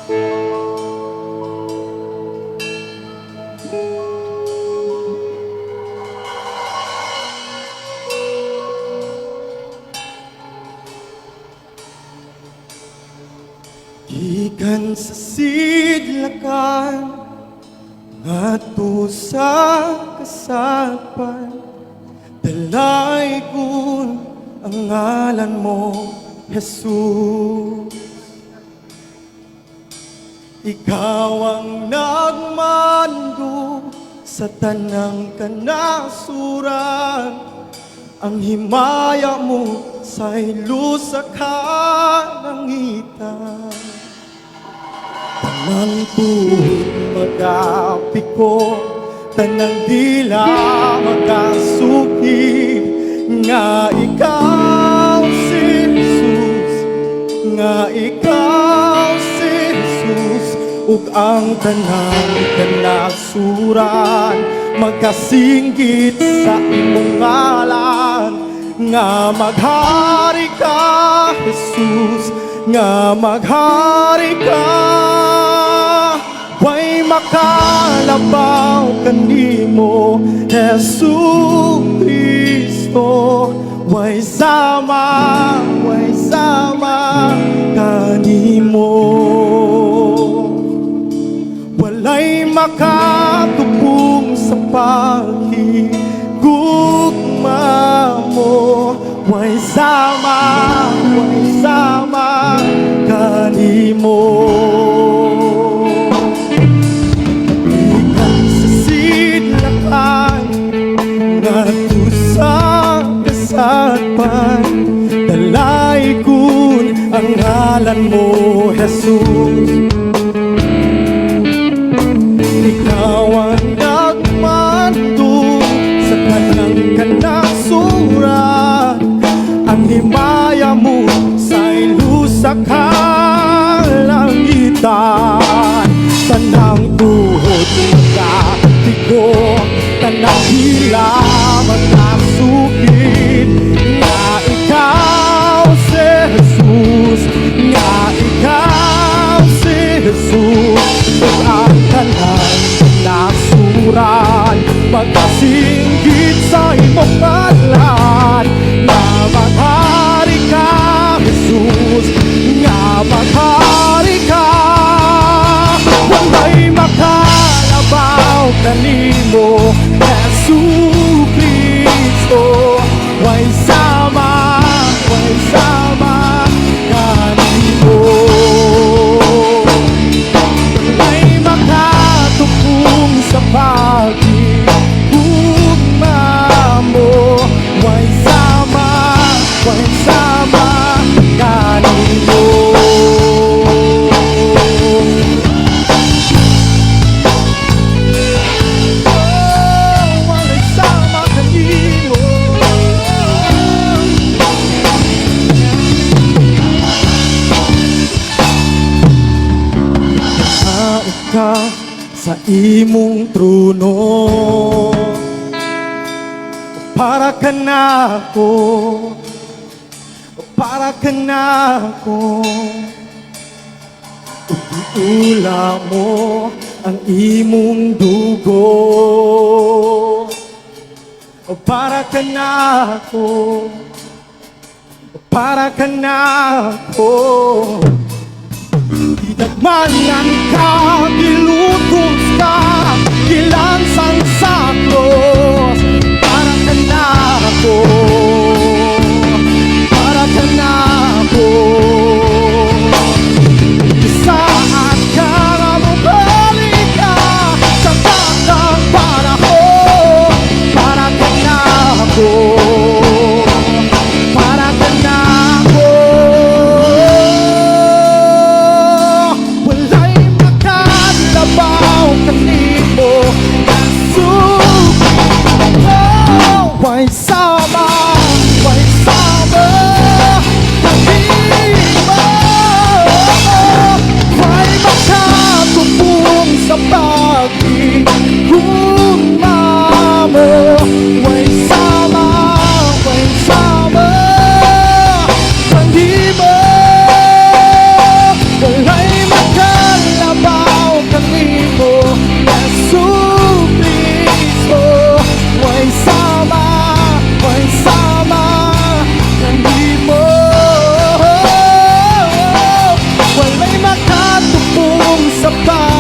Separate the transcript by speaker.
Speaker 1: Gikan sa sidlakan ngadto sa kasapan, dalay kun ang ngalan mo, Jesus. Ikaw ang nagmando sa tanang kanasuran, ang himaya mo sa ilo sa kalangitan. Tanang tuhod magapiko, tanang dila magasuki, nga ikaw si Jesus, nga ikaw si Jesus. Ug ang tanang kanasuran magkasinggit sa imong ngalan, nga maghari ka, Jesus, nga maghari ka. Way makalabaw kanimo, Jesus Kristo. Way sama kanimo. Walay makatupong sa paghigugma mo. Way sama kanimo. Ikan sa sidlakan ngadto sa kasapan, dalay kun ang ngalan mo, Jesus. Ikaw ang nagmando sa tanang kanasuran, ang himaya mo sa ilo sa kalangitan. Tanang tuhod magatigo, tanang hila magkasukit, nga ikaw si Jesus, nga ikaw si Jesus. Ug ang tanang kanasuran magkasinggit sa imong ngalan, nga maghari ka, Jesus, nga maghari ka. Walay makalabaw kanimo, Jesus Kristo. Way sama kanimo. Walay makatupong sa paghigugma mo. Way sama kanimo. Sa imong trono, para ka na ako, iula mo ang imong dugo. Para ka na ako, idagmanan ka, gilutos ka, gilansang sa krus. Para ka na ako, saan ka na mabalik ka sa takang panahon. Para ka na ako, walay makalabaw kanimo, Jesus. sapat